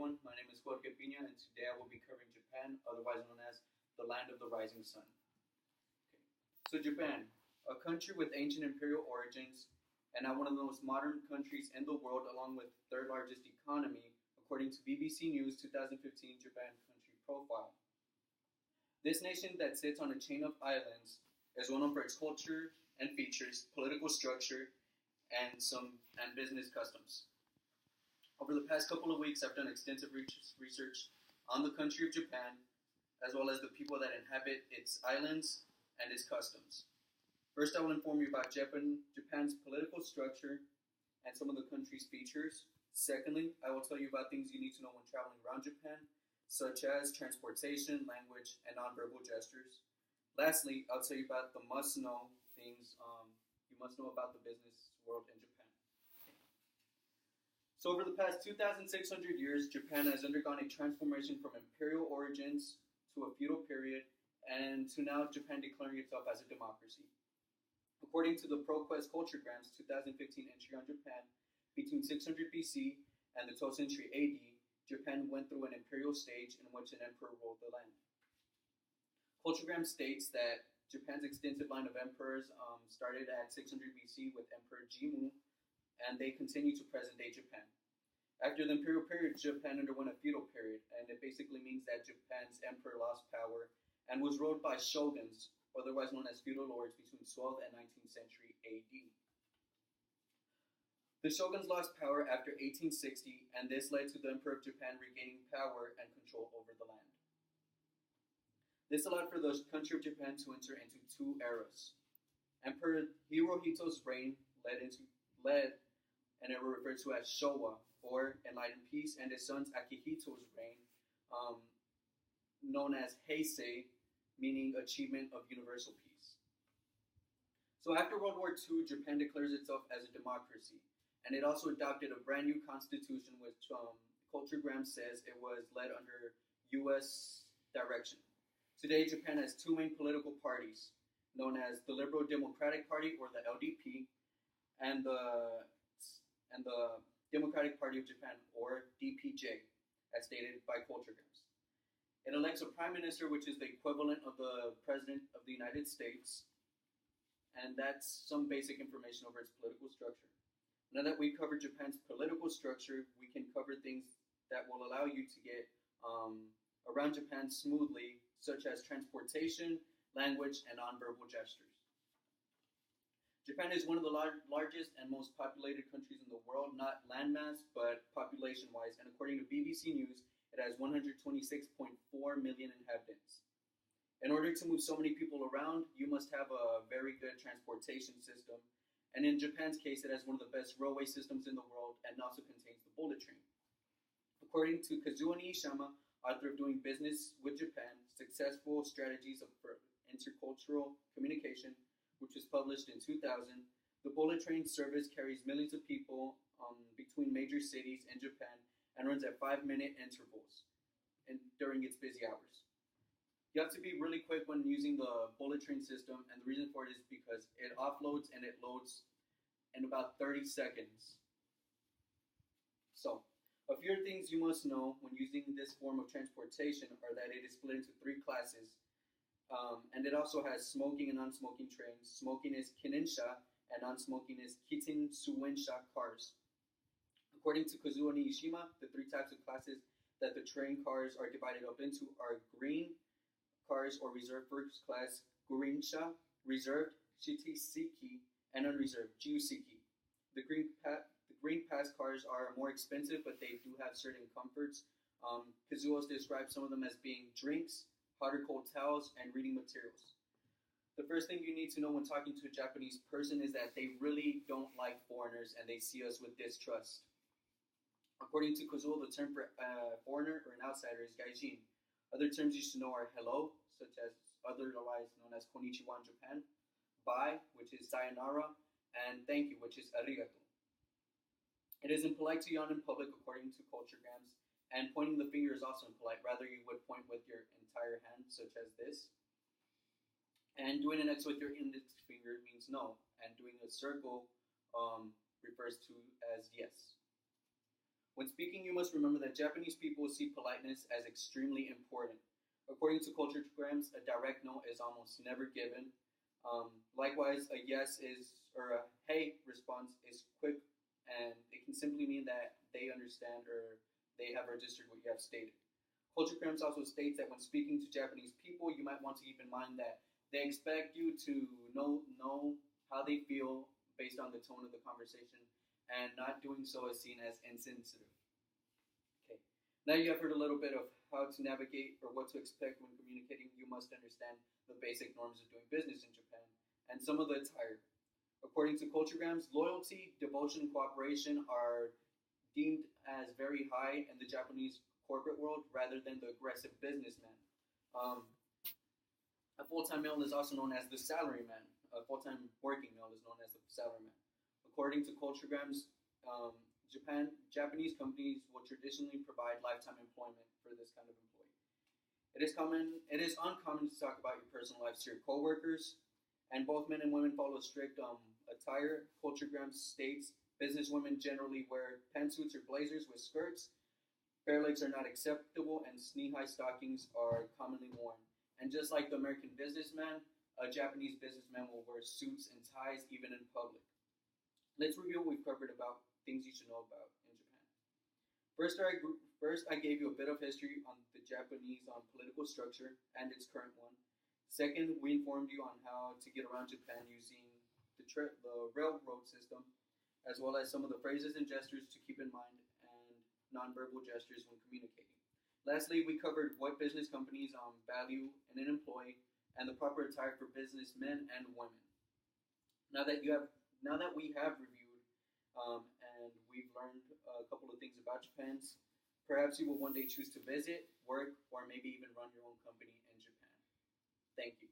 everyone. My name is Jorge Pina, and today I will be covering Japan, otherwise known as the land of the rising sun. So, Japan, a country with ancient imperial origins, and now one of the most modern countries in the world, along with third largest economy, according to BBC News 2015 Japan Country Profile. This nation that sits on a chain of islands is well known for its culture and features, political structure, and business customs. Over the past couple of weeks, I've done extensive research on the country of Japan, as well as the people that inhabit its islands and its customs. First, I will inform you about Japan's political structure and some of the country's features. Secondly, I will tell you about things you need to know when traveling around Japan, such as transportation, language, and nonverbal gestures. Lastly, I'll tell you about the must-know things you must know about the business world in Japan. So over the past 2,600 years, Japan has undergone a transformation from imperial origins to a feudal period, and to now Japan declaring itself as a democracy. According to the ProQuest Culturegram's 2015 entry on Japan, between 600 BC and the 12th century AD, Japan went through an imperial stage in which an emperor ruled the land. Culturegram states that Japan's extensive line of emperors started at 600 BC with Emperor Jimmu, and they continue to present-day Japan. After the imperial period, Japan underwent a feudal period, and it basically means that Japan's emperor lost power and was ruled by shoguns, otherwise known as feudal lords, between 12th and 19th century AD. The shoguns lost power after 1860, and this led to the Emperor of Japan regaining power and control over the land. This allowed for the country of Japan to enter into two eras. Emperor Hirohito's reign led an era referred to as Showa, or enlightened peace, and his son's Akihito's reign, known as Heisei, meaning achievement of universal peace. So after World War II, Japan declares itself as a democracy, and it also adopted a brand new constitution, which Culturegram says it was led under U.S. direction. Today, Japan has two main political parties, known as the Liberal Democratic Party, or the LDP, and the Democratic Party of Japan, or DPJ, as stated by Culturegrams. It elects a prime minister, which is the equivalent of the president of the United States, and that's some basic information over its political structure. Now that we've covered Japan's political structure, we can cover things that will allow you to get around Japan smoothly, such as transportation, language, and nonverbal gestures. Japan is one of the largest and most populated countries in the world, not landmass, but population-wise, and according to BBC News, it has 126.4 million inhabitants. In order to move so many people around, you must have a very good transportation system, and in Japan's case, it has one of the best railway systems in the world and also contains the bullet train. According to Kazuo Nishiyama, author of Doing Business with Japan, Successful Strategies for Intercultural Communication, which was published in 2000, the bullet train service carries millions of people between major cities in Japan and runs at 5-minute intervals during its busy hours. You have to be really quick when using the bullet train system, and the reason for it is because it offloads and it loads in about 30 seconds. So, a few things you must know when using this form of transportation are that it is split into 3 classes. And it also has smoking and non-smoking trains. Smoking is kininsha, and non-smoking is kiten-suensha cars. According to Kazuo Nishiyama, the 3 types of classes that the train cars are divided up into are green cars or reserved first class, gurinsha, reserved, shitiseki, and unreserved, jiuseki. The green pass cars are more expensive, but they do have certain comforts. Kazuo describes some of them as being drinks, hot or cold towels, and reading materials. The first thing you need to know when talking to a Japanese person is that they really don't like foreigners and they see us with distrust. According to Kazuo, the term for foreigner or an outsider is gaijin. Other terms you should know are hello, such as otherwise known as konnichiwa in Japan, bye, which is sayonara, and thank you, which is arigato. It is impolite to yawn in public according to Culturegrams, and pointing the finger is also impolite. Rather, you would point with your entire hand, such as this. And doing an X with your index finger means no, and doing a circle refers to as yes. When speaking, you must remember that Japanese people see politeness as extremely important. According to culturograms, a direct no is almost never given. Likewise, a yes is or a hey response is quick, and it can simply mean that they understand or they have registered what you have stated. Culturograms also states that when speaking to Japanese people, you might want to keep in mind that they expect you to know how they feel based on the tone of the conversation, and not doing so is seen as insensitive. Okay. Now you have heard a little bit of how to navigate or what to expect when communicating. You must understand the basic norms of doing business in Japan and some of the attire. According to culturograms, loyalty, devotion, and cooperation are deemed as very high in the Japanese corporate world rather than the aggressive businessman. Um, a full-time male is also known as the salaryman. A full-time working male is known as the salaryman. According to culturograms, Japanese companies will traditionally provide lifetime employment for this kind of employee. It is uncommon to talk about your personal lives to your coworkers, and both men and women follow strict attire. Culturograms states businesswomen generally wear pantsuits or blazers with skirts. Bare legs are not acceptable, and knee-high stockings are commonly worn. And just like the American businessman, a Japanese businessman will wear suits and ties even in public. Let's review what we've covered about things you should know about in Japan. First, I gave you a bit of history on the Japanese political structure and its current one. Second, we informed you on how to get around Japan using the railroad system, as well as some of the phrases and gestures to keep in mind and nonverbal gestures when communicating. Lastly, we covered what business companies value in an employee and the proper attire for businessmen and women. Now that we have reviewed and we've learned a couple of things about Japan, perhaps you will one day choose to visit, work, or maybe even run your own company in Japan. Thank you.